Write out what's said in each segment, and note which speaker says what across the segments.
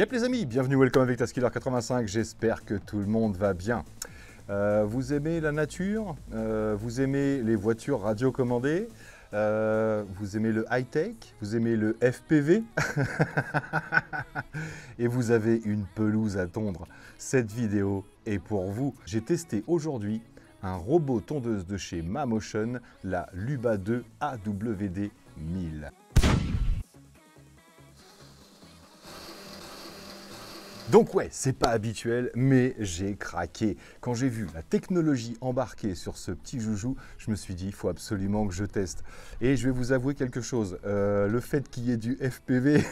Speaker 1: Yep les amis, bienvenue, welcome avec Taskiller85, j'espère que tout le monde va bien. Vous aimez la nature, vous aimez les voitures radiocommandées, vous aimez le high-tech, vous aimez le FPV et vous avez une pelouse à tondre. Cette vidéo est pour vous. J'ai testé aujourd'hui un robot tondeuse de chez Mamotion, la Luba 2 AWD 1000. Donc ouais, c'est pas habituel, mais j'ai craqué. Quand j'ai vu la technologie embarquée sur ce petit joujou, je me suis dit, il faut absolument que je teste. Et je vais vous avouer quelque chose, le fait qu'il y ait du FPV,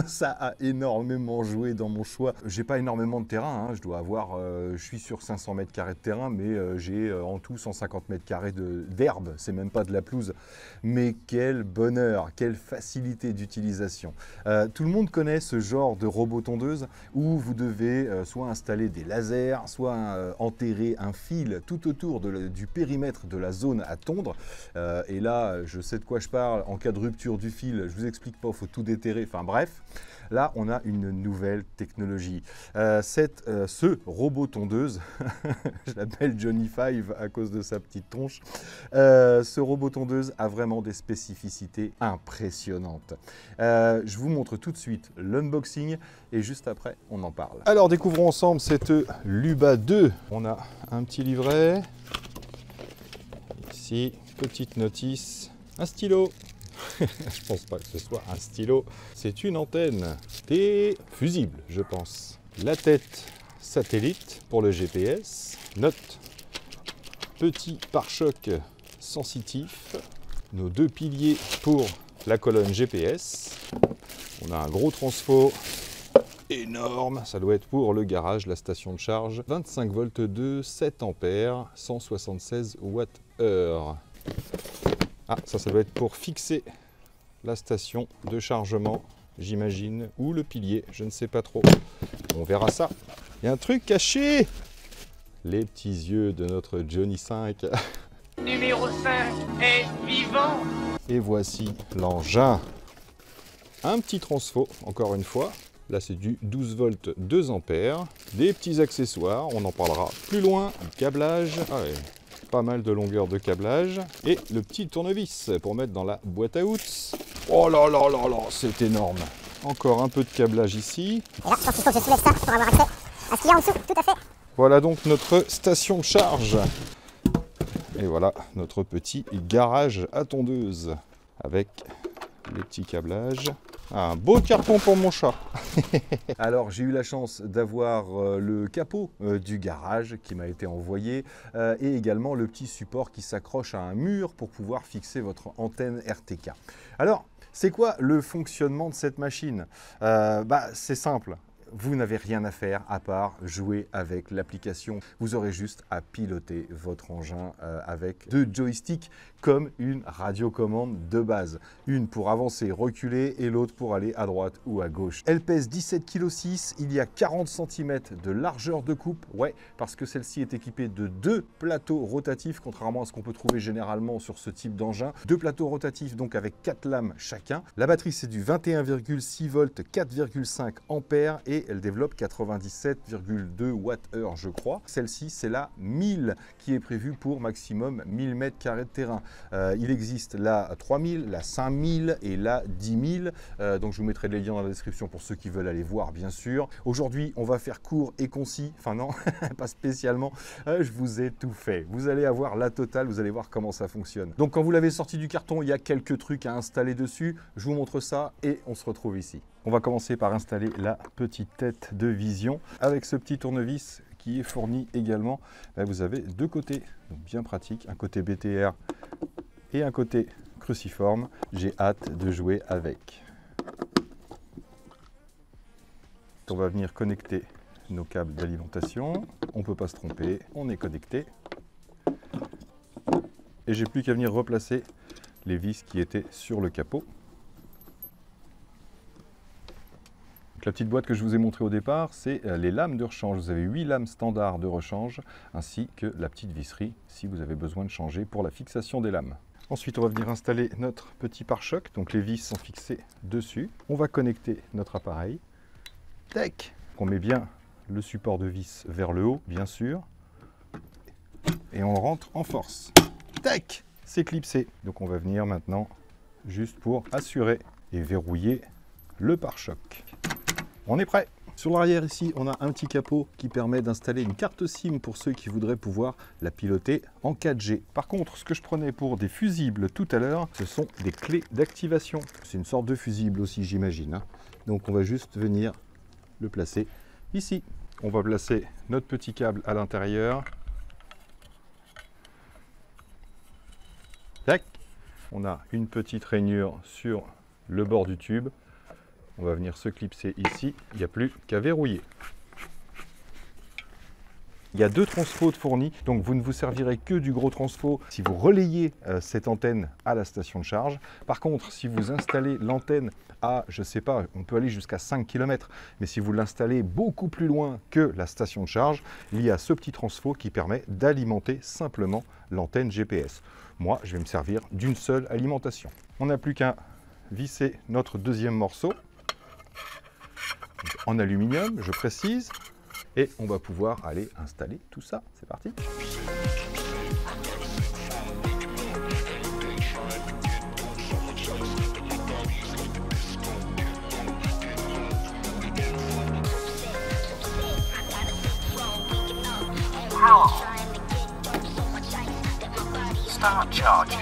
Speaker 1: ça a énormément joué dans mon choix. J'ai pas énormément de terrain, hein. Je dois avoir, je suis sur 500 mètres carrés de terrain, mais j'ai en tout 150 mètres carrés d'herbe, c'est même pas de la pelouse. Mais quel bonheur, quelle facilité d'utilisation. Tout le monde connaît ce genre de robot tondeuse où vous devez soit installer des lasers, soit enterrer un fil tout autour du périmètre de la zone à tondre. Et là, je sais de quoi je parle. En cas de rupture du fil, je vous explique pas, il faut tout déterrer. Enfin bref, là, on a une nouvelle technologie. Ce robot tondeuse, je l'appelle Johnny Five à cause de sa petite tronche, ce robot tondeuse a vraiment des spécificités impressionnantes. Je vous montre tout de suite l'unboxing et juste après, on en parle. Alors, découvrons ensemble cette Luba 2. On a un petit livret. Ici, petite notice. Un stylo. Je pense pas que ce soit un stylo. C'est une antenne. Et fusible, je pense. La tête satellite pour le GPS. Note. Petit pare-choc sensitif. Nos deux piliers pour la colonne GPS. On a un gros transfo énorme, ça doit être pour le garage, la station de charge. 25 volts de 7 ampères, 176 Wh. Ah, ça doit être pour fixer la station de chargement, j'imagine, ou le pilier, je ne sais pas trop. On verra ça. Il y a un truc caché. Les petits yeux de notre Johnny 5.
Speaker 2: Numéro 5 est vivant.
Speaker 1: Et voici l'engin. Un petit transfo, encore une fois. Là, c'est du 12 volts 2 ampères. Des petits accessoires, on en parlera plus loin. Du câblage, pas mal de longueur de câblage. Et le petit tournevis pour mettre dans la boîte à outils. Oh là là là là, c'est énorme. Encore un peu de câblage ici.
Speaker 3: Et là, je pense qu'il faut que je soulève ça pour avoir accès à ce qu'il y a en dessous, tout à fait.
Speaker 1: Voilà donc notre station de charge. Et voilà notre petit garage à tondeuse avec les petits câblages. Un beau carton pour mon chat. Alors j'ai eu la chance d'avoir le capot du garage qui m'a été envoyé et également le petit support qui s'accroche à un mur pour pouvoir fixer votre antenne RTK. Alors c'est quoi le fonctionnement de cette machine? C'est simple. Vous n'avez rien à faire à part jouer avec l'application. Vous aurez juste à piloter votre engin avec deux joysticks comme une radiocommande de base. Une pour avancer, reculer et l'autre pour aller à droite ou à gauche. Elle pèse 17,6 kg. Il y a 40 cm de largeur de coupe. Ouais, parce que celle-ci est équipée de deux plateaux rotatifs, contrairement à ce qu'on peut trouver généralement sur ce type d'engin. Deux plateaux rotatifs, donc avec 4 lames chacun. La batterie, c'est du 21,6 volts, 4,5 ampères et elle développe 97,2 Wh, je crois. Celle-ci, c'est la 1000 qui est prévue pour maximum 1000 m² de terrain. Il existe la 3000, la 5000 et la 10 000. Donc je vous mettrai les liens dans la description pour ceux qui veulent aller voir, bien sûr. Aujourd'hui, on va faire court et concis. Enfin non, pas spécialement. Je vous ai tout fait. Vous allez avoir la totale, vous allez voir comment ça fonctionne. Donc quand vous l'avez sorti du carton, il y a quelques trucs à installer dessus. Je vous montre ça et on se retrouve ici. On va commencer par installer la petite tête de vision avec ce petit tournevis qui est fourni également. Là, vous avez deux côtés, donc bien pratique, un côté BTR et un côté cruciforme. J'ai hâte de jouer avec. On va venir connecter nos câbles d'alimentation. On ne peut pas se tromper, on est connecté. Et j'ai plus qu'à venir replacer les vis qui étaient sur le capot. La petite boîte que je vous ai montrée au départ, c'est les lames de rechange. Vous avez 8 lames standards de rechange, ainsi que la petite visserie, si vous avez besoin de changer pour la fixation des lames. Ensuite, on va venir installer notre petit pare-choc. Donc les vis sont fixées dessus. On va connecter notre appareil. Tac. On met bien le support de vis vers le haut, bien sûr. Et on rentre en force. Tac. C'est clipsé. Donc on va venir maintenant juste pour assurer et verrouiller le pare-choc. On est prêt. Sur l'arrière ici, on a un petit capot qui permet d'installer une carte SIM pour ceux qui voudraient pouvoir la piloter en 4G. Par contre, ce que je prenais pour des fusibles tout à l'heure, ce sont des clés d'activation. C'est une sorte de fusible aussi, j'imagine. Donc on va juste venir le placer ici. On va placer notre petit câble à l'intérieur. Tac. On a une petite rainure sur le bord du tube. On va venir se clipser ici, il n'y a plus qu'à verrouiller. Il y a 2 transfos de fournis, donc vous ne vous servirez que du gros transfo si vous relayez cette antenne à la station de charge. Par contre, si vous installez l'antenne à, je ne sais pas, on peut aller jusqu'à 5 km, mais si vous l'installez beaucoup plus loin que la station de charge, il y a ce petit transfo qui permet d'alimenter simplement l'antenne GPS. Moi, je vais me servir d'une seule alimentation. On n'a plus qu'à visser notre deuxième morceau. En aluminium, je précise, et on va pouvoir aller installer tout ça. C'est parti.
Speaker 2: Power. Start charging.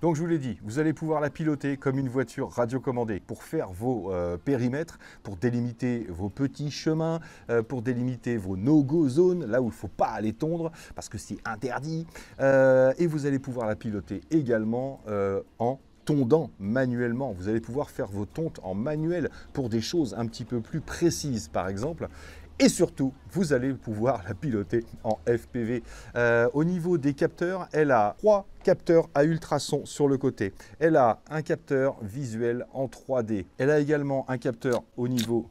Speaker 1: Donc je vous l'ai dit, vous allez pouvoir la piloter comme une voiture radiocommandée pour faire vos périmètres, pour délimiter vos petits chemins, pour délimiter vos no-go zones, là où il ne faut pas aller tondre parce que c'est interdit. Et vous allez pouvoir la piloter également en tondant manuellement. Vous allez pouvoir faire vos tontes en manuel pour des choses un petit peu plus précises par exemple. Et surtout, vous allez pouvoir la piloter en FPV. Au niveau des capteurs, elle a 3 capteurs à ultrasons sur le côté. Elle a un capteur visuel en 3D. Elle a également un capteur au niveau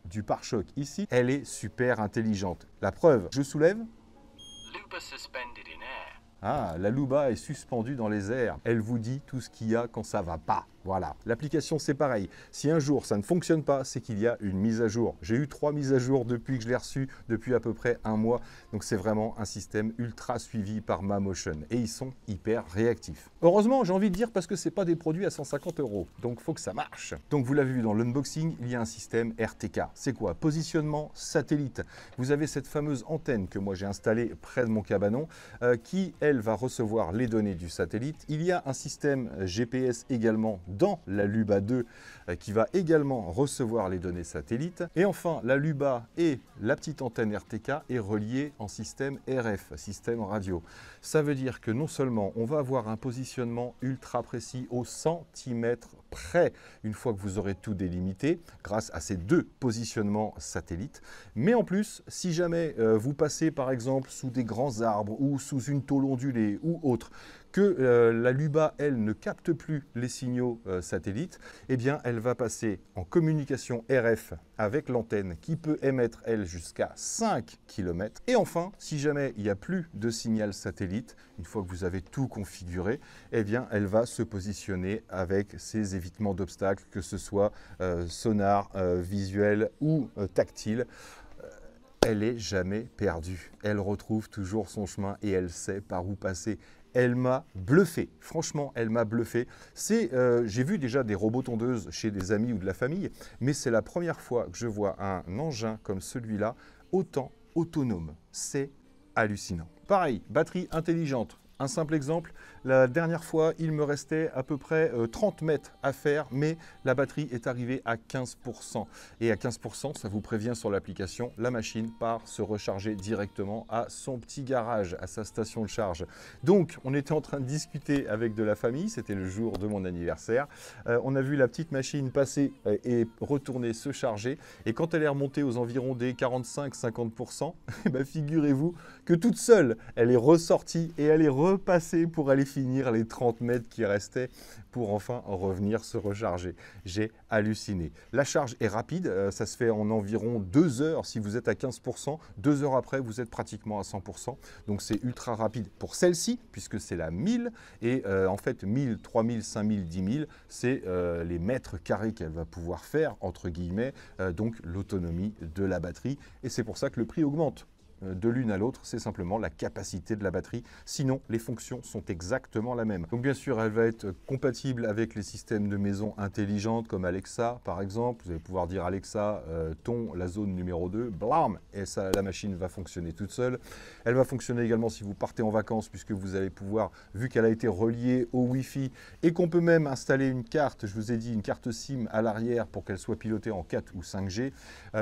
Speaker 1: du pare-choc ici. Elle est super intelligente. La preuve, je soulève.
Speaker 2: Luba suspended in air.
Speaker 1: Ah, la Luba est suspendue dans les airs. Elle vous dit tout ce qu'il y a quand ça va pas. Voilà. L'application, c'est pareil. Si un jour ça ne fonctionne pas, c'est qu'il y a une mise à jour. J'ai eu 3 mises à jour depuis que je l'ai reçu, depuis à peu près 1 mois. Donc c'est vraiment un système ultra suivi par MaMotion. Et ils sont hyper réactifs. Heureusement, j'ai envie de dire, parce que ce n'est pas des produits à 150 €. Donc il faut que ça marche. Donc vous l'avez vu dans l'unboxing, il y a un système RTK. C'est quoi? Positionnement satellite. Vous avez cette fameuse antenne que moi j'ai installée près de mon cabanon, qui, elle, va recevoir les données du satellite. Il y a un système GPS également dans la Luba 2 qui va également recevoir les données satellites. Et enfin, la Luba et la petite antenne RTK est reliée en système RF, système radio. Ça veut dire que non seulement on va avoir un positionnement ultra précis au centimètre près une fois que vous aurez tout délimité grâce à ces 2 positionnements satellites, mais en plus, si jamais vous passez par exemple sous des grands arbres ou sous une tôle ondulée ou autre, que la Luba, elle, ne capte plus les signaux satellites, eh bien, elle va passer en communication RF avec l'antenne qui peut émettre, elle, jusqu'à 5 km. Et enfin, si jamais il n'y a plus de signal satellite, une fois que vous avez tout configuré, eh bien, elle va se positionner avec ses évitements d'obstacles, que ce soit sonar, visuel ou tactile. Elle n'est jamais perdue. Elle retrouve toujours son chemin et elle sait par où passer. Elle m'a bluffé, franchement, elle m'a bluffé. J'ai vu déjà des robots tondeuses chez des amis ou de la famille, mais c'est la première fois que je vois un engin comme celui-là autant autonome. C'est hallucinant. Pareil, batterie intelligente. Un simple exemple, la dernière fois, il me restait à peu près 30 mètres à faire, mais la batterie est arrivée à 15%. Et à 15%, ça vous prévient sur l'application, la machine part se recharger directement à son petit garage, à sa station de charge. Donc, on était en train de discuter avec de la famille, c'était le jour de mon anniversaire. On a vu la petite machine passer et retourner se charger. Et quand elle est remontée aux environs des 45-50%, figurez-vous que toute seule, elle est ressortie et elle est repasser pour aller finir les 30 mètres qui restaient pour enfin revenir se recharger. J'ai halluciné. La charge est rapide, ça se fait en environ 2 heures si vous êtes à 15%. 2 heures après, vous êtes pratiquement à 100%. Donc c'est ultra rapide pour celle-ci, puisque c'est la 1000. Et en fait, 1000, 3000, 5000, 10 000, c'est les mètres carrés qu'elle va pouvoir faire, entre guillemets, donc l'autonomie de la batterie. Et c'est pour ça que le prix augmente. De l'une à l'autre, c'est simplement la capacité de la batterie. Sinon, les fonctions sont exactement la même. Donc bien sûr, elle va être compatible avec les systèmes de maison intelligentes comme Alexa, par exemple. Vous allez pouvoir dire Alexa, ton la zone numéro 2, blam, et ça, la machine va fonctionner toute seule. Elle va fonctionner également si vous partez en vacances, puisque vous allez pouvoir, vu qu'elle a été reliée au Wi-Fi et qu'on peut même installer une carte, je vous ai dit, une carte SIM à l'arrière pour qu'elle soit pilotée en 4 ou 5G,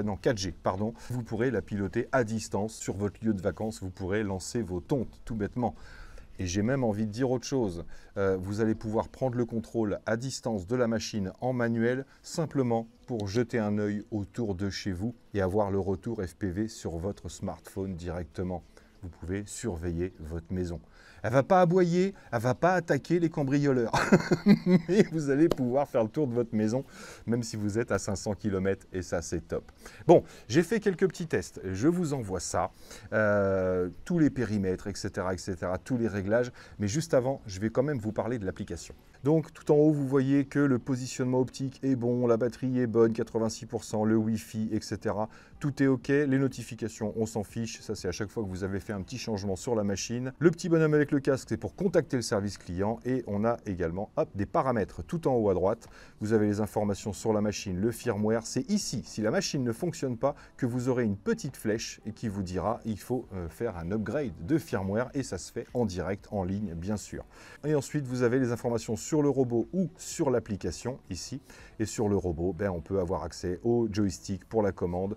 Speaker 1: non 4G, pardon, vous pourrez la piloter à distance sur votre lieu de vacances, vous pourrez lancer vos tontes, tout bêtement. Et j'ai même envie de dire autre chose. Vous allez pouvoir prendre le contrôle à distance de la machine en manuel, simplement pour jeter un œil autour de chez vous et avoir le retour FPV sur votre smartphone directement. Vous pouvez surveiller votre maison. Elle ne va pas aboyer, elle ne va pas attaquer les cambrioleurs. Mais vous allez pouvoir faire le tour de votre maison, même si vous êtes à 500 km, et ça, c'est top. Bon, j'ai fait quelques petits tests. Je vous envoie ça, tous les périmètres, etc., tous les réglages. Mais juste avant, je vais quand même vous parler de l'application. Donc, tout en haut, vous voyez que le positionnement optique est bon, la batterie est bonne, 86%, le Wi-Fi, etc. Tout est OK. Les notifications, on s'en fiche. Ça, c'est à chaque fois que vous avez fait un petit changement sur la machine. Le petit bonhomme avec le casque, c'est pour contacter le service client. Et on a également des paramètres tout en haut à droite. Vous avez les informations sur la machine, le firmware. C'est ici, si la machine ne fonctionne pas, que vous aurez une petite flèche et qui vous dira il faut faire un upgrade de firmware. Et ça se fait en direct, en ligne, bien sûr. Et ensuite, vous avez les informations sur le robot ou sur l'application ici. Et sur le robot, on peut avoir accès au joystick pour la commande.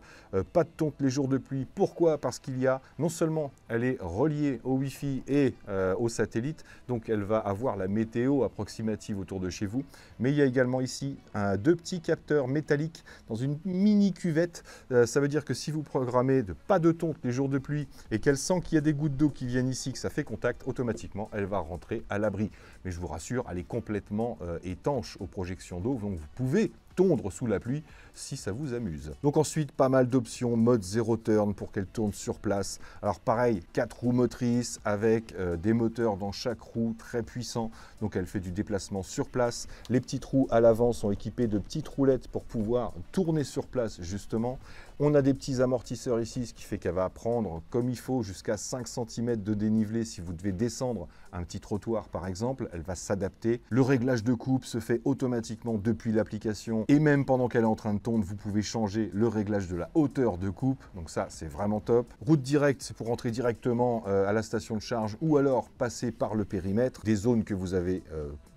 Speaker 1: Pas de tonte les jours de pluie. Pourquoi? Parce qu'il y a, non seulement elle est reliée au Wi-Fi et au satellite, donc elle va avoir la météo approximative autour de chez vous, mais il y a également ici deux petits capteurs métalliques dans une mini cuvette. Ça veut dire que si vous programmez de pas de tonte les jours de pluie et qu'elle sent qu'il y a des gouttes d'eau qui viennent ici, que ça fait contact, automatiquement elle va rentrer à l'abri. Mais je vous rassure, elle est complètement étanche aux projections d'eau, donc vous pouvez tondre sous la pluie si ça vous amuse. Donc ensuite, pas mal d'options, mode 0 turn pour qu'elle tourne sur place. Alors pareil, 4 roues motrices avec des moteurs dans chaque roue très puissants. Donc elle fait du déplacement sur place. Les petites roues à l'avant sont équipées de petites roulettes pour pouvoir tourner sur place justement. On a des petits amortisseurs ici, ce qui fait qu'elle va prendre comme il faut jusqu'à 5 cm de dénivelé si vous devez descendre un petit trottoir par exemple. Elle va s'adapter. Le réglage de coupe se fait automatiquement depuis l'application. Et même pendant qu'elle est en train de tondre, vous pouvez changer le réglage de la hauteur de coupe. Donc ça, c'est vraiment top. Route directe, c'est pour rentrer directement à la station de charge ou alors passer par le périmètre des zones que vous avez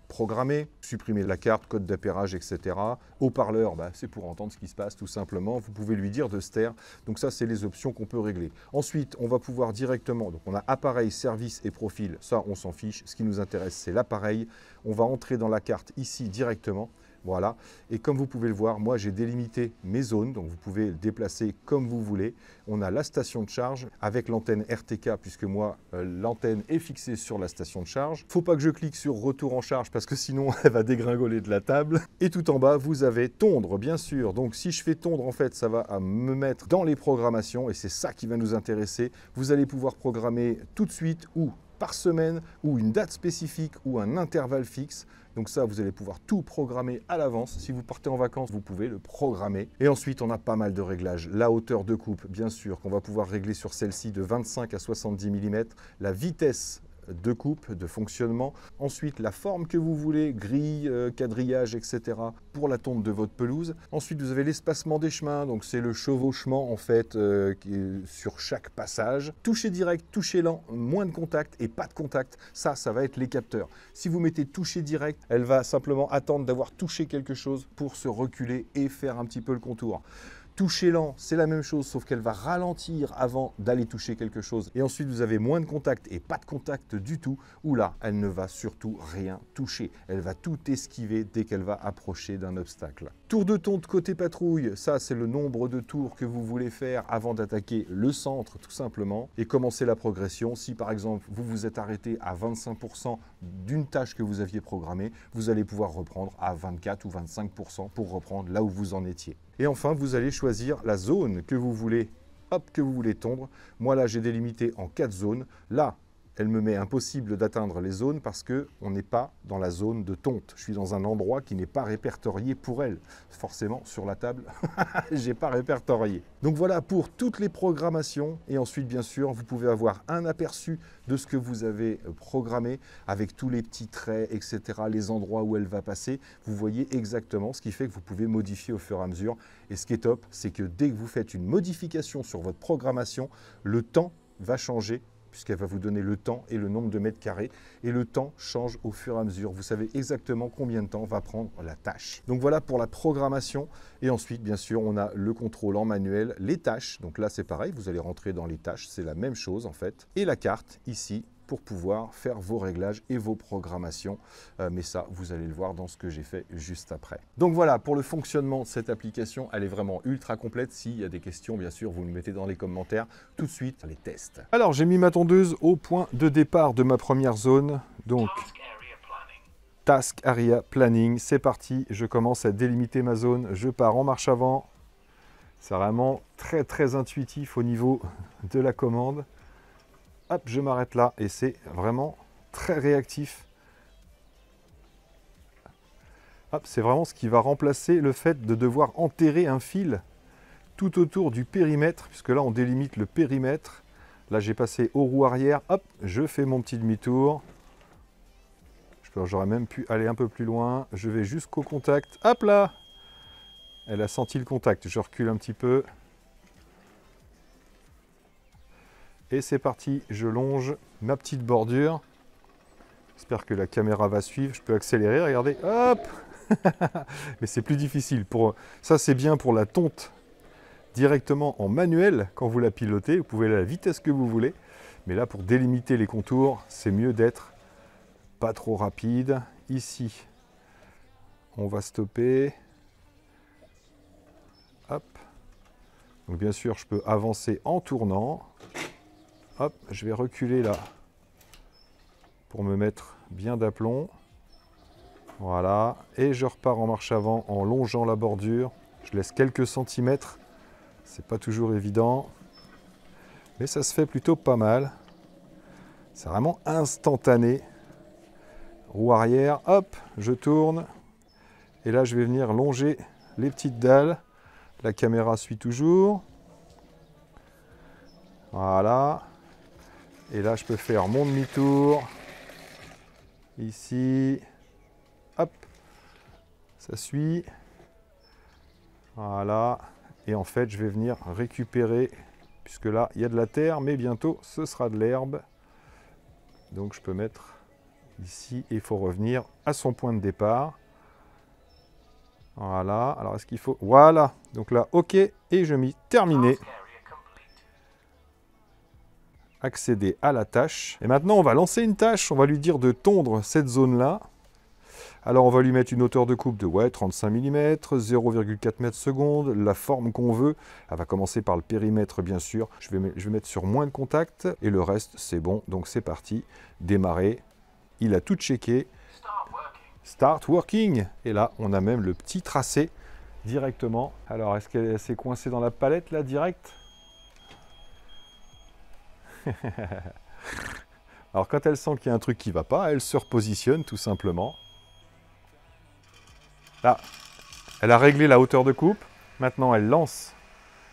Speaker 1: programmer, supprimer la carte, code d'appairage, etc. Haut-parleur, c'est pour entendre ce qui se passe tout simplement. Vous pouvez lui dire de se taire. Donc ça, c'est les options qu'on peut régler. Ensuite, on va pouvoir directement, donc on a appareil, service et profil. Ça, on s'en fiche. Ce qui nous intéresse, c'est l'appareil. On va entrer dans la carte ici directement. Voilà, et comme vous pouvez le voir, moi j'ai délimité mes zones, donc vous pouvez le déplacer comme vous voulez. On a la station de charge avec l'antenne RTK, puisque moi l'antenne est fixée sur la station de charge. Faut pas que je clique sur retour en charge parce que sinon elle va dégringoler de la table. Et tout en bas, vous avez tondre, bien sûr. Donc si je fais tondre, en fait, ça va me mettre dans les programmations et c'est ça qui va nous intéresser. Vous allez pouvoir programmer tout de suite ou par semaine ou une date spécifique ou un intervalle fixe. Donc ça, vous allez pouvoir tout programmer à l'avance. Si vous partez en vacances, vous pouvez le programmer. Et ensuite, on a pas mal de réglages. La hauteur de coupe, bien sûr, qu'on va pouvoir régler sur celle-ci de 25 à 70 mm. La vitesse de coupe, de fonctionnement. Ensuite, la forme que vous voulez, grille, quadrillage, etc. pour la tonte de votre pelouse. Ensuite, vous avez l'espacement des chemins. Donc, c'est le chevauchement, en fait, qui est sur chaque passage. Toucher direct, toucher lent, moins de contact et pas de contact. Ça va être les capteurs. Si vous mettez toucher direct, elle va simplement attendre d'avoir touché quelque chose pour se reculer et faire un petit peu le contour. Toucher lent, c'est la même chose, sauf qu'elle va ralentir avant d'aller toucher quelque chose. Et ensuite, vous avez moins de contact et pas de contact du tout, où là, elle ne va surtout rien toucher. Elle va tout esquiver dès qu'elle va approcher d'un obstacle. Tour de tonte côté patrouille, ça c'est le nombre de tours que vous voulez faire avant d'attaquer le centre, tout simplement. Et commencer la progression. Si par exemple, vous vous êtes arrêté à 25% d'une tâche que vous aviez programmée, vous allez pouvoir reprendre à 24 ou 25% pour reprendre là où vous en étiez. Et enfin, vous allez choisir la zone que vous voulez, que vous voulez tondre. Moi, là, j'ai délimité en 4 zones. Là, elle me met impossible d'atteindre les zones parce qu'on n'est pas dans la zone de tonte. Je suis dans un endroit qui n'est pas répertorié pour elle. Forcément, sur la table, je n'ai pas répertorié. Donc voilà pour toutes les programmations. Et ensuite, bien sûr, vous pouvez avoir un aperçu de ce que vous avez programmé avec tous les petits traits, etc., les endroits où elle va passer. Vous voyez exactement, ce qui fait que vous pouvez modifier au fur et à mesure. Et ce qui est top, c'est que dès que vous faites une modification sur votre programmation, le temps va changer puisqu'elle va vous donner le temps et le nombre de mètres carrés. Et le temps change au fur et à mesure. Vous savez exactement combien de temps va prendre la tâche. Donc voilà pour la programmation. Et ensuite, bien sûr, on a le contrôle en manuel, les tâches. Donc là, c'est pareil, vous allez rentrer dans les tâches, c'est la même chose en fait. Et la carte ici, pour pouvoir faire vos réglages et vos programmations. Mais ça, vous allez le voir dans ce que j'ai fait juste après. Donc voilà, pour le fonctionnement de cette application, elle est vraiment ultra complète. S'il y a des questions, bien sûr, vous me mettez dans les commentaires. Tout de suite, les tests. Alors, j'ai mis ma tondeuse au point de départ de ma première zone. Donc, Task Area Planning, c'est parti. Je commence à délimiter ma zone. Je pars en marche avant. C'est vraiment très, très intuitif au niveau de la commande. Hop, je m'arrête là et c'est vraiment très réactif. Hop, c'est vraiment ce qui va remplacer le fait de devoir enterrer un fil tout autour du périmètre, puisque là on délimite le périmètre. Là j'ai passé aux roues arrière, hop, je fais mon petit demi-tour. J'aurais même pu aller un peu plus loin. Je vais jusqu'au contact, hop là. Elle a senti le contact, je recule un petit peu. Et c'est parti, je longe ma petite bordure. J'espère que la caméra va suivre. Je peux accélérer, regardez, hop. Mais c'est plus difficile. Ça, c'est bien pour la tonte directement en manuel quand vous la pilotez. Vous pouvez aller à la vitesse que vous voulez. Mais là, pour délimiter les contours, c'est mieux d'être pas trop rapide. Ici, on va stopper. Hop. Donc bien sûr, je peux avancer en tournant. Hop, je vais reculer là pour me mettre bien d'aplomb. Voilà, et je repars en marche avant en longeant la bordure. Je laisse quelques centimètres, c'est pas toujours évident, mais ça se fait plutôt pas mal. C'est vraiment instantané. Roue arrière, hop, je tourne. Et là, je vais venir longer les petites dalles. La caméra suit toujours. Voilà. Et là, je peux faire mon demi-tour. Ici. Hop. Ça suit. Voilà. Et en fait, je vais venir récupérer, puisque là, il y a de la terre, mais bientôt, ce sera de l'herbe. Donc, je peux mettre ici. Et il faut revenir à son point de départ. Voilà. Alors, est-ce qu'il faut... Voilà. Donc là, OK. Et je m'y termine. Accéder à la tâche. Et maintenant, on va lancer une tâche. On va lui dire de tondre cette zone-là. Alors, on va lui mettre une hauteur de coupe de 35 mm, 0,4 m/s, la forme qu'on veut. Elle va commencer par le périmètre, bien sûr. Je vais mettre sur moins de contact. Et le reste, c'est bon. Donc, c'est parti. Démarrer. Il a tout checké. Start working. Et là, on a même le petit tracé directement. Alors, est-ce qu'elle s'est coincée dans la palette, là, direct ? Alors quand elle sent qu'il y a un truc qui ne va pas, elle se repositionne tout simplement. Là, elle a réglé la hauteur de coupe. Maintenant, elle lance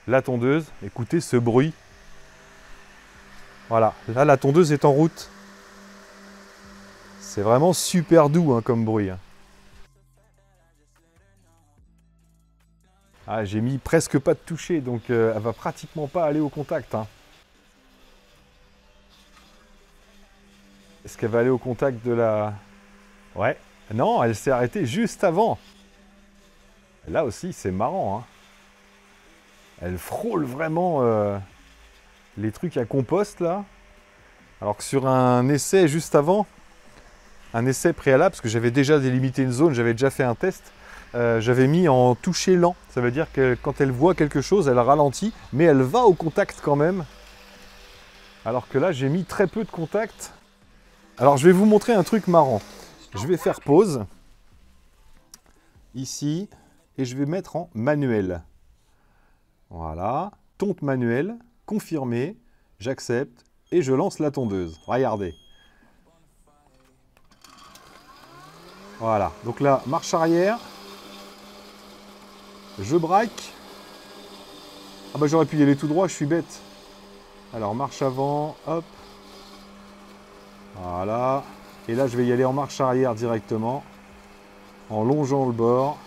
Speaker 1: la tondeuse. Écoutez ce bruit. Voilà, là la tondeuse est en route. C'est vraiment super doux hein, comme bruit. Ah, j'ai mis presque pas de toucher, donc elle va pratiquement pas aller au contact. Hein. Est-ce qu'elle va aller au contact de la... Ouais. Non, elle s'est arrêtée juste avant. Là aussi, c'est marrant. Hein. Elle frôle vraiment les trucs à compost là. Alors que sur un essai juste avant, un essai préalable, parce que j'avais déjà délimité une zone, j'avais déjà fait un test, j'avais mis en toucher lent. Ça veut dire que quand elle voit quelque chose, elle ralentit, mais elle va au contact quand même. Alors que là, j'ai mis très peu de contact. Alors, je vais vous montrer un truc marrant. Je vais faire pause, ici, et je vais mettre en manuel. Voilà, tonte manuelle, confirmé, j'accepte, et je lance la tondeuse. Regardez. Voilà, donc là, marche arrière, je braque. Ah bah j'aurais pu y aller tout droit, je suis bête. Alors marche avant, hop. Voilà. Et là je vais y aller en marche arrière directement, en longeant le bord.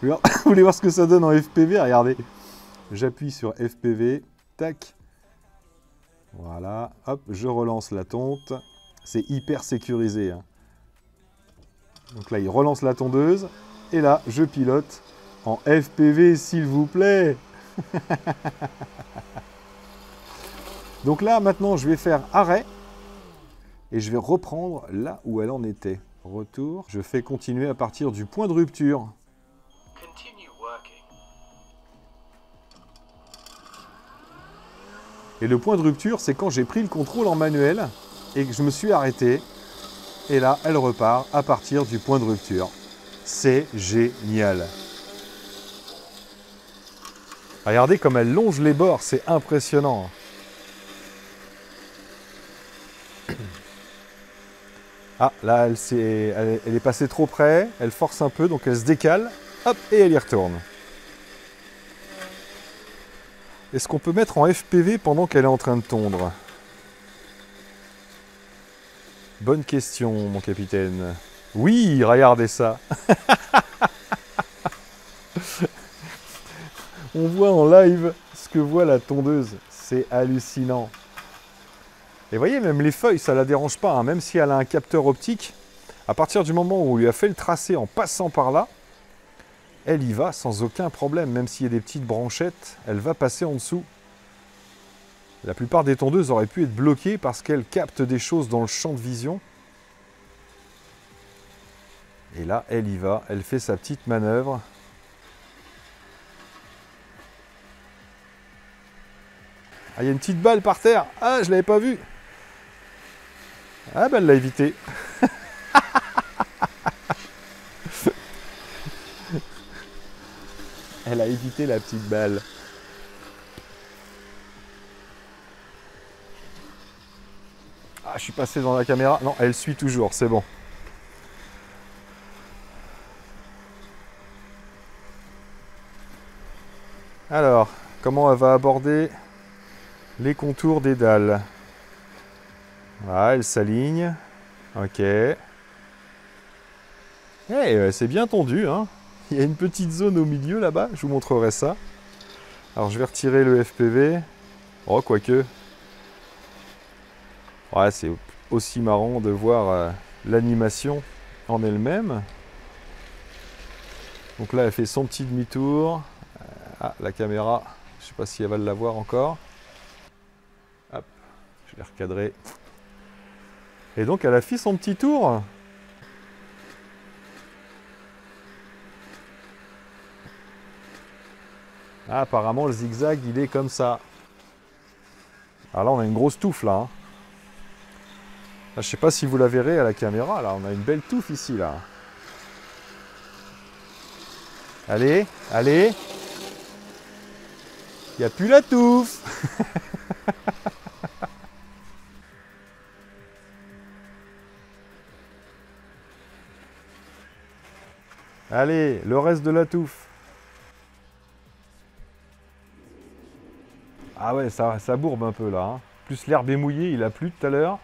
Speaker 1: Vous voulez voir ce que ça donne en FPV? Regardez. J'appuie sur FPV, tac. Voilà, hop, je relance la tonte. C'est hyper sécurisé, hein. Donc là, il relance la tondeuse. Et là, je pilote en FPV, s'il vous plaît. Donc là, maintenant, je vais faire arrêt. Et je vais reprendre là où elle en était. Retour. Je fais continuer à partir du point de rupture.
Speaker 2: Continue working.
Speaker 1: Et le point de rupture, c'est quand j'ai pris le contrôle en manuel et que je me suis arrêté. Et là, elle repart à partir du point de rupture. C'est génial. Regardez comme elle longe les bords, c'est impressionnant. Ah, là, elle est passée trop près, elle force un peu, donc elle se décale, hop, et elle y retourne. Est-ce qu'on peut mettre en FPV pendant qu'elle est en train de tondre? Bonne question, mon capitaine. Oui, regardez ça. On voit en live ce que voit la tondeuse. C'est hallucinant. Et voyez, même les feuilles, ça ne la dérange pas, hein. Même si elle a un capteur optique, à partir du moment où on lui a fait le tracé en passant par là, elle y va sans aucun problème. Même s'il y a des petites branchettes, elle va passer en dessous. La plupart des tondeuses auraient pu être bloquées parce qu'elles captent des choses dans le champ de vision. Et là, elle y va, elle fait sa petite manœuvre. Ah, il y a une petite balle par terre. Ah, je ne l'avais pas vue. Ah, ben elle l'a évité. Elle a évité la petite balle. Ah, je suis passé dans la caméra. Non, elle suit toujours, c'est bon. Alors, comment elle va aborder les contours des dalles? Voilà, elle s'aligne. Ok. C'est bien tendu, hein. Il y a une petite zone au milieu là-bas, je vous montrerai ça. Alors je vais retirer le FPV. Oh, quoique. Ouais, c'est aussi marrant de voir l'animation en elle-même. Donc là, elle fait son petit demi-tour. Ah, la caméra, je ne sais pas si elle va l'avoir encore. Hop, je l'ai recadré. Et donc, elle a fait son petit tour. Ah, apparemment, le zigzag, il est comme ça. Alors là, on a une grosse touffe, là. Hein. Là, je sais pas si vous la verrez à la caméra. Là, on a une belle touffe ici, là. Allez, allez. Il n'y a plus la touffe. Allez, le reste de la touffe. Ah ouais, ça bourbe un peu là. Hein. Plus l'herbe est mouillée, il a plu tout à l'heure.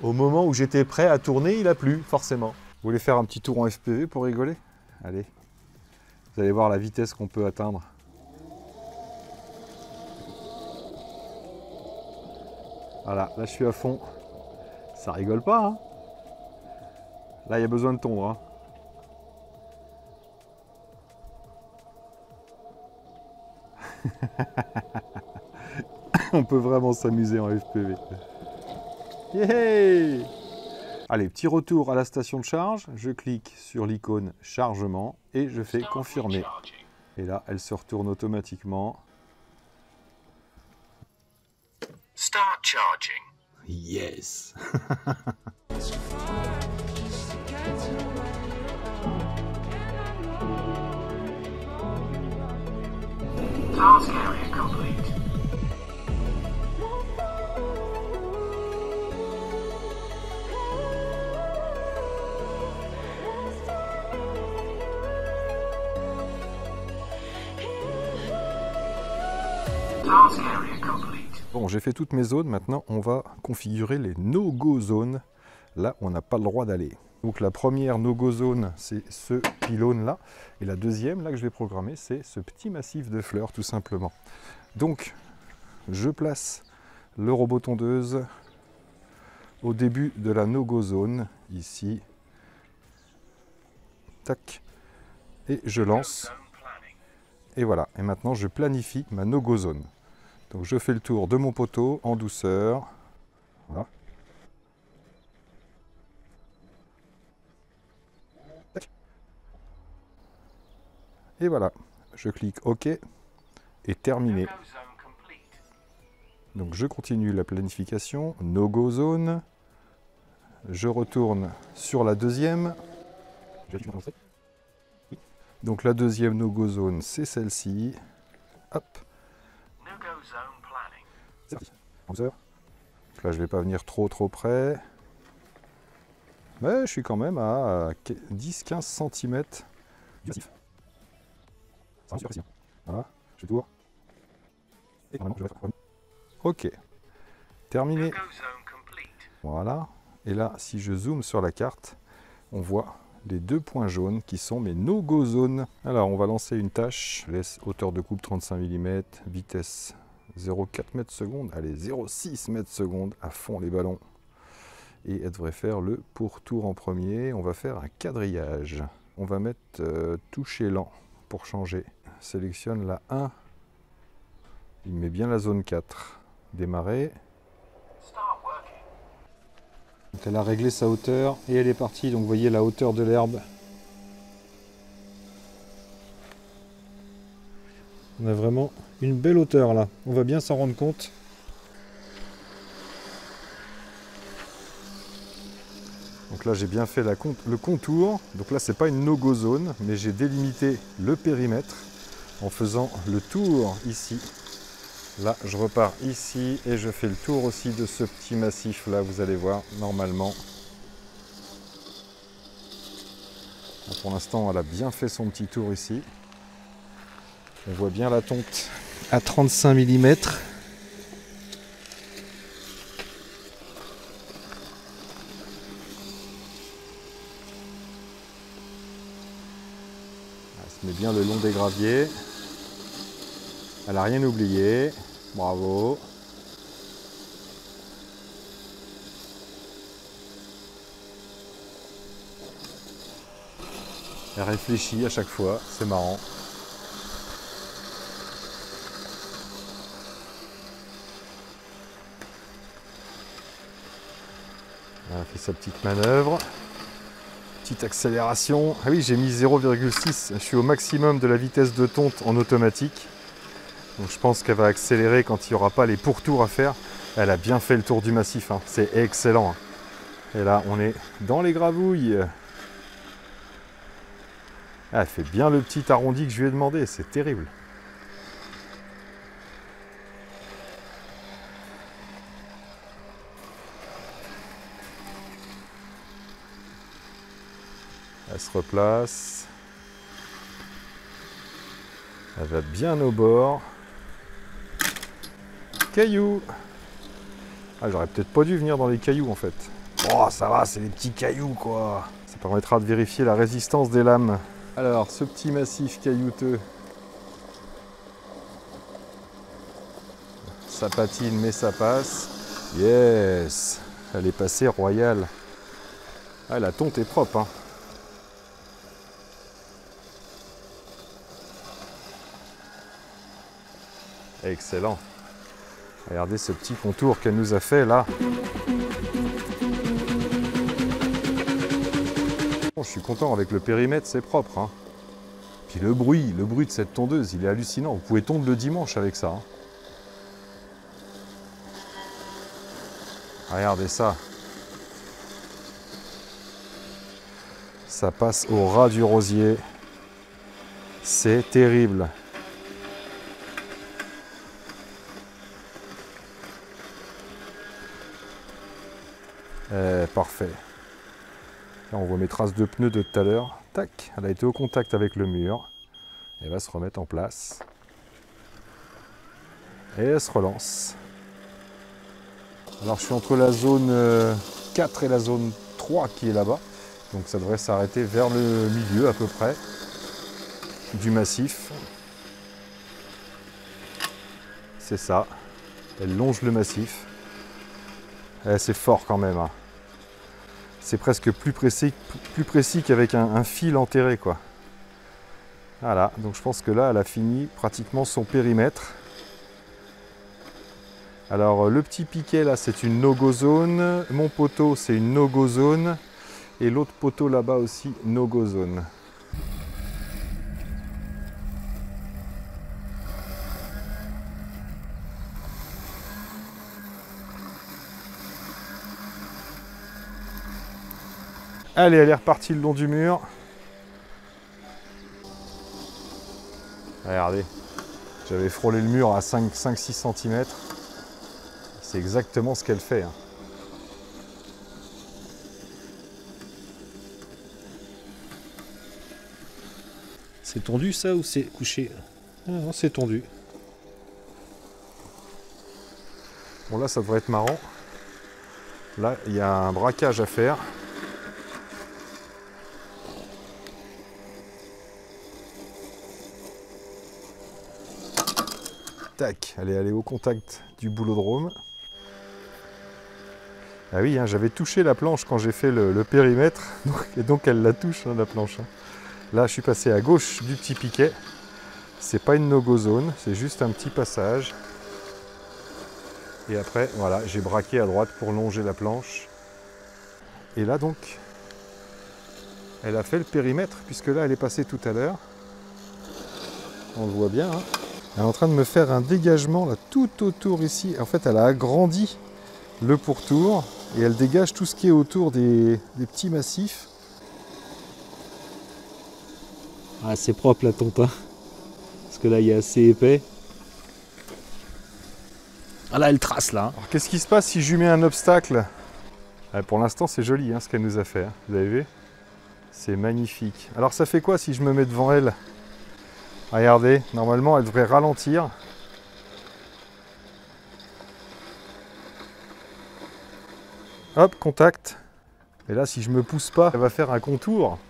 Speaker 1: Au moment où j'étais prêt à tourner, il a plu, forcément. Vous voulez faire un petit tour en FPV pour rigoler? Allez. Vous allez voir la vitesse qu'on peut atteindre. Voilà, là je suis à fond. Ça rigole pas, hein? Là, il y a besoin de tondre. Hein. On peut vraiment s'amuser en FPV. Yeah! Allez, petit retour à la station de charge. Je clique sur l'icône chargement et je fais confirmer. Et là, elle se retourne automatiquement.
Speaker 2: Start charging.
Speaker 1: Yes!
Speaker 2: Task area complete. Task area complete.
Speaker 1: Bon, j'ai fait toutes mes zones. Maintenant, on va configurer les no-go zones. Là, on n'a pas le droit d'aller. Donc la première no-go zone, c'est ce pylône-là. Et la deuxième, là que je vais programmer, c'est ce petit massif de fleurs, tout simplement. Donc, je place le robot tondeuse au début de la no-go zone, ici. Tac. Et je lance. Et voilà. Et maintenant, je planifie ma no-go zone. Donc je fais le tour de mon poteau en douceur. Voilà. Et voilà, je clique OK et terminé. Donc je continue la planification, no-go zone. Je retourne sur la deuxième. Donc la deuxième no-go zone, c'est celle-ci. Hop. C'est parti. Donc là, je ne vais pas venir trop près. Mais je suis quand même à 10-15 cm du massif. Ça va super précis. Voilà, je tourne. Et normalement, je vais être... Ok. Terminé. Voilà. Et là, si je zoome sur la carte, on voit les deux points jaunes qui sont mes no-go zones. Alors, on va lancer une tâche. Laisse hauteur de coupe 35 mm, vitesse 0,4 mètres seconde. Allez, 0,6 mètres seconde, à fond les ballons. Et elle devrait faire le pourtour en premier. On va faire un quadrillage. On va mettre toucher lent pour changer. Sélectionne la 1. Il met bien la zone 4. Démarrer. Donc elle a réglé sa hauteur et elle est partie. Donc vous voyez la hauteur de l'herbe. On a vraiment une belle hauteur là. On va bien s'en rendre compte. Donc là j'ai bien fait le contour. Donc là c'est pas une no-go zone, mais j'ai délimité le périmètre en faisant le tour ici. Là je repars ici et je fais le tour aussi de ce petit massif là, vous allez voir normalement. Là, pour l'instant elle a bien fait son petit tour ici. On voit bien la tonte à 35 mm. Elle se met bien le long des graviers. Elle n'a rien oublié. Bravo. Elle réfléchit à chaque fois, c'est marrant. Elle a fait sa petite manœuvre. Petite accélération. Ah oui, j'ai mis 0,6. Je suis au maximum de la vitesse de tonte en automatique. Donc je pense qu'elle va accélérer quand il n'y aura pas les pourtours à faire. Elle a bien fait le tour du massif, hein. C'est excellent. Et là, on est dans les gravouilles. Elle fait bien le petit arrondi que je lui ai demandé, c'est terrible. Elle se replace. Elle va bien au bord. Cailloux. Ah, j'aurais peut-être pas dû venir dans les cailloux en fait. Oh, ça va, c'est des petits cailloux quoi. Ça permettra de vérifier la résistance des lames. Alors, ce petit massif caillouteux. Ça patine, mais ça passe. Yes! Elle est passée royale. Ah, la tonte est propre, hein. Excellent. Regardez ce petit contour qu'elle nous a fait là. Bon, je suis content avec le périmètre, c'est propre. Hein. Puis le bruit de cette tondeuse, il est hallucinant. Vous pouvez tondre le dimanche avec ça. Hein. Regardez ça. Ça passe au ras du rosier. C'est terrible. Parfait. Là, on voit mes traces de pneus de tout à l'heure. Tac, elle a été au contact avec le mur. Elle va se remettre en place. Et elle se relance. Alors, je suis entre la zone 4 et la zone 3 qui est là-bas. Donc, ça devrait s'arrêter vers le milieu à peu près du massif. C'est ça. Elle longe le massif. C'est fort quand même. Hein. C'est presque plus précis qu'avec un fil enterré, quoi. Voilà, donc je pense que là, elle a fini pratiquement son périmètre. Alors, le petit piquet, là, c'est une no-go zone. Mon poteau, c'est une no-go zone. Et l'autre poteau, là-bas aussi, no-go zone. Allez, elle est repartie le long du mur. Regardez, j'avais frôlé le mur à 5-6 cm. C'est exactement ce qu'elle fait. Hein.
Speaker 4: C'est tondu ça ou c'est couché? Non, c'est tondu.
Speaker 1: Bon là, ça devrait être marrant. Là, il y a un braquage à faire. Tac, elle est allée au contact du boulodrome. Ah oui, hein, j'avais touché la planche quand j'ai fait le périmètre, et donc elle la touche, hein, la planche. Hein. Là, je suis passé à gauche du petit piquet. C'est pas une no-go zone, c'est juste un petit passage. Et après, voilà, j'ai braqué à droite pour longer la planche. Et là donc, elle a fait le périmètre, puisque là, elle est passée tout à l'heure. On le voit bien, hein. Elle est en train de me faire un dégagement là, tout autour ici. En fait, elle a agrandi le pourtour et elle dégage tout ce qui est autour des petits massifs.
Speaker 4: Ah, c'est propre la tonte, hein. Parce que là, il est assez épais. Ah là, elle trace là.
Speaker 1: Alors, qu'est-ce qui se passe si je lui mets un obstacle? Pour l'instant, c'est joli hein, ce qu'elle nous a fait. Hein. Vous avez vu? C'est magnifique. Alors, ça fait quoi si je me mets devant elle? Regardez, normalement elle devrait ralentir. Hop, contact. Et là, si je me pousse pas, elle va faire un contour.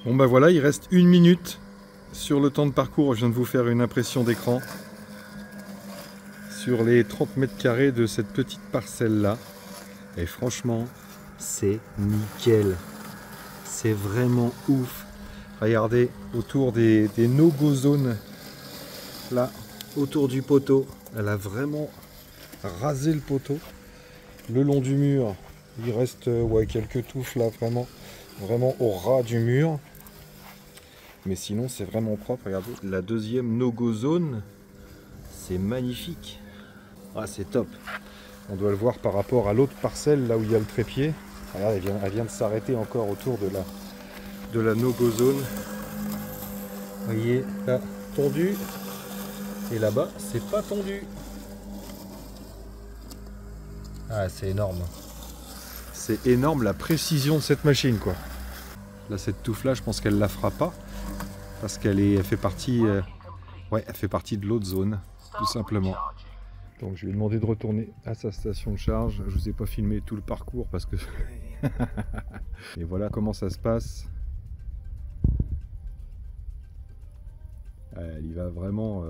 Speaker 1: Bon bah voilà, il reste 1 minute sur le temps de parcours. Je viens de vous faire une impression d'écran sur les 30 mètres carrés de cette petite parcelle là. Et franchement, c'est nickel. C'est vraiment ouf. Regardez, autour des no-go zones, là, autour du poteau, elle a vraiment rasé le poteau. Le long du mur, il reste ouais, quelques touffes là, vraiment au ras du mur. Mais sinon, c'est vraiment propre. Regardez, la deuxième no-go zone, c'est magnifique. Ah, c'est top. On doit le voir par rapport à l'autre parcelle, là où il y a le trépied. Voilà, elle vient de s'arrêter encore autour de la no-go zone. Vous voyez, là, tondu. Et là-bas, c'est pas tondu. Ah, c'est énorme. C'est énorme la précision de cette machine, quoi. Là, cette touffe-là, je pense qu'elle la fera pas. Parce elle fait partie... ouais, elle fait partie de l'autre zone, tout simplement. Donc je lui ai demandé de retourner à sa station de charge. Je vous ai pas filmé tout le parcours parce que... Et voilà comment ça se passe. Elle y va vraiment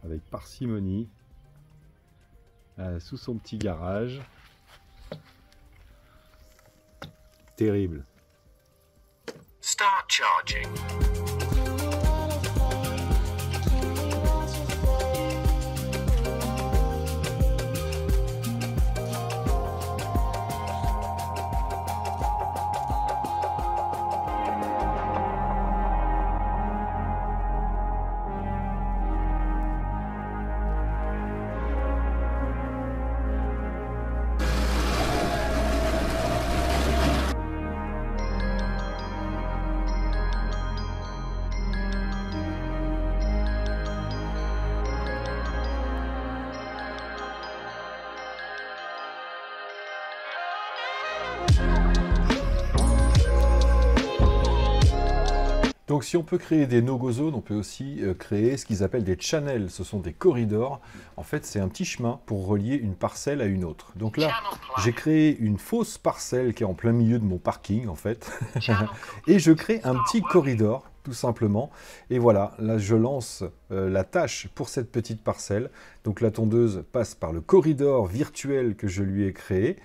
Speaker 1: avec parcimonie. Sous son petit garage. Terrible.
Speaker 2: Start charging.
Speaker 1: Donc si on peut créer des no-go zones, on peut aussi créer ce qu'ils appellent des channels. Ce sont des corridors. En fait, c'est un petit chemin pour relier une parcelle à une autre. Donc là, j'ai créé une fausse parcelle qui est en plein milieu de mon parking, en fait. Et je crée un petit corridor, tout simplement. Et voilà, là, je lance la tâche pour cette petite parcelle. Donc la tondeuse passe par le corridor virtuel que je lui ai créé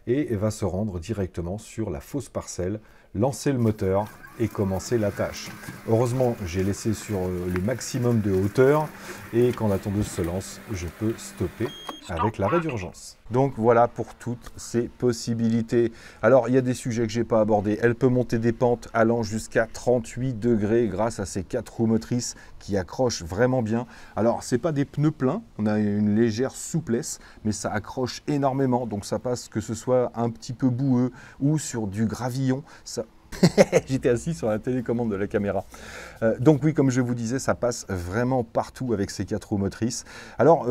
Speaker 1: et va se rendre directement sur la fausse parcelle, lancer le moteur et commencer la tâche. Heureusement, j'ai laissé sur le maximum de hauteur et quand la tondeuse se lance, je peux stopper avec l'arrêt d'urgence. Donc voilà pour toutes ces possibilités. Alors, il y a des sujets que je n'ai pas abordés. Elle peut monter des pentes allant jusqu'à 38 degrés grâce à ces 4 roues motrices qui accrochent vraiment bien. Alors, ce n'est pas des pneus pleins, on a une légère souplesse, mais ça accroche énormément. Donc, ça passe que ce soit un petit peu boueux ou sur du gravillon. Ça... J'étais assis sur la télécommande de la caméra. Donc oui, comme je vous disais, ça passe vraiment partout avec ces 4 roues motrices. Alors,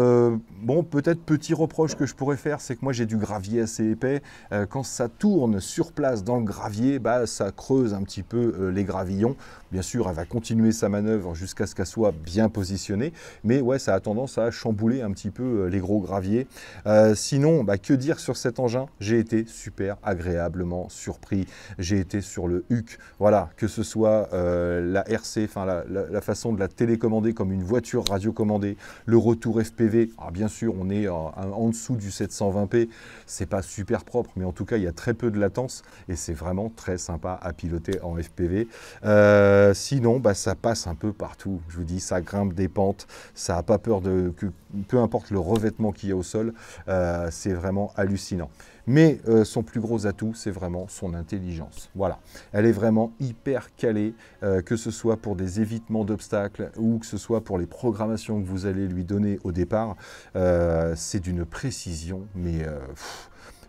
Speaker 1: bon, peut-être petit reproche que je pourrais faire, c'est que moi j'ai du gravier assez épais. Quand ça tourne sur place dans le gravier, bah, ça creuse un petit peu les gravillons. Bien sûr, elle va continuer sa manœuvre jusqu'à ce qu'elle soit bien positionnée. Mais ouais, ça a tendance à chambouler un petit peu les gros graviers. Sinon, bah, que dire sur cet engin? J'ai été super agréablement surpris. J'ai été sur le HUC, voilà, que ce soit la RC, enfin la façon de la télécommander comme une voiture radiocommandée, le retour FPV, alors bien sûr on est en dessous du 720p, c'est pas super propre, mais en tout cas il y a très peu de latence et c'est vraiment très sympa à piloter en FPV. Sinon, bah, ça passe un peu partout, je vous dis, ça grimpe des pentes, ça n'a pas peur que peu importe le revêtement qu'il y a au sol, c'est vraiment hallucinant. Mais son plus gros atout, c'est vraiment son intelligence. Voilà, elle est vraiment hyper calée, que ce soit pour des évitements d'obstacles ou que ce soit pour les programmations que vous allez lui donner au départ. C'est d'une précision, mais...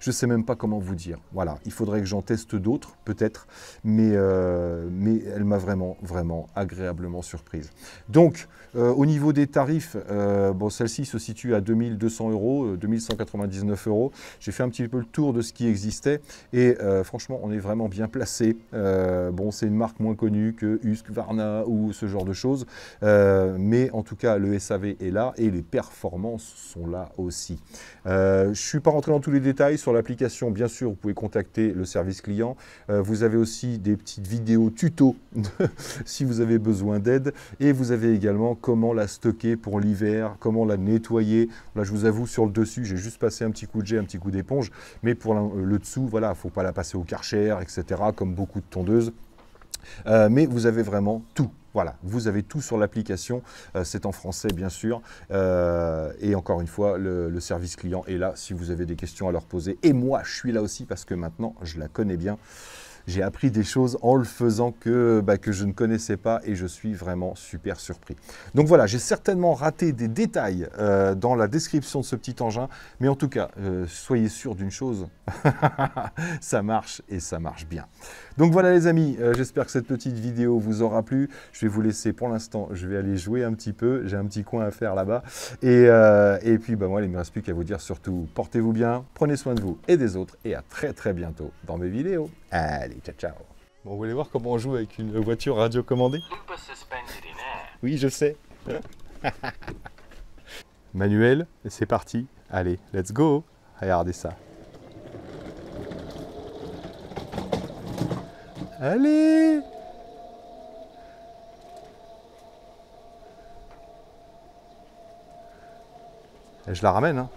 Speaker 1: je ne sais même pas comment vous dire. Voilà, il faudrait que j'en teste d'autres, peut-être, mais elle m'a vraiment, vraiment agréablement surprise. Donc, au niveau des tarifs, bon, celle-ci se situe à 2200 €, 2199 €. J'ai fait un petit peu le tour de ce qui existait et franchement, on est vraiment bien placé. Bon, c'est une marque moins connue que Husqvarna ou ce genre de choses, mais en tout cas, le SAV est là et les performances sont là aussi. Je ne suis pas rentré dans tous les détails sur l'application. Bien sûr, vous pouvez contacter le service client. Vous avez aussi des petites vidéos tuto si vous avez besoin d'aide. Et vous avez également comment la stocker pour l'hiver, comment la nettoyer. Là, je vous avoue, sur le dessus, j'ai juste passé un petit coup de jet, un petit coup d'éponge. Mais pour le dessous, voilà, il ne faut pas la passer au Karcher, etc., comme beaucoup de tondeuses. Mais vous avez vraiment tout. Voilà, vous avez tout sur l'application, c'est en français bien sûr, et encore une fois, le service client est là si vous avez des questions à leur poser. Et moi, je suis là aussi parce que maintenant, je la connais bien. j'ai appris des choses en le faisant que je ne connaissais pas et je suis vraiment super surpris. Donc voilà, j'ai certainement raté des détails dans la description de ce petit engin, mais en tout cas, soyez sûr d'une chose, ça marche et ça marche bien. Donc voilà les amis, j'espère que cette petite vidéo vous aura plu. Je vais vous laisser pour l'instant, je vais aller jouer un petit peu, j'ai un petit coin à faire là-bas. Et puis moi, il ne me reste plus qu'à vous dire surtout, portez-vous bien, prenez soin de vous et des autres, et à très très bientôt dans mes vidéos. Allez, ciao ciao. Bon, vous voulez voir comment on joue avec une voiture radiocommandée?
Speaker 2: Looper suspended in air.
Speaker 1: Oui, je sais. Manuel, c'est parti. Allez, let's go. Regardez ça. Allez! Et je la ramène. Hein.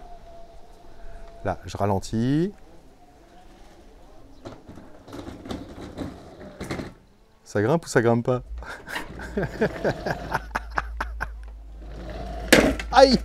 Speaker 1: Là, je ralentis. Ça grimpe ou ça grimpe pas? Aïe!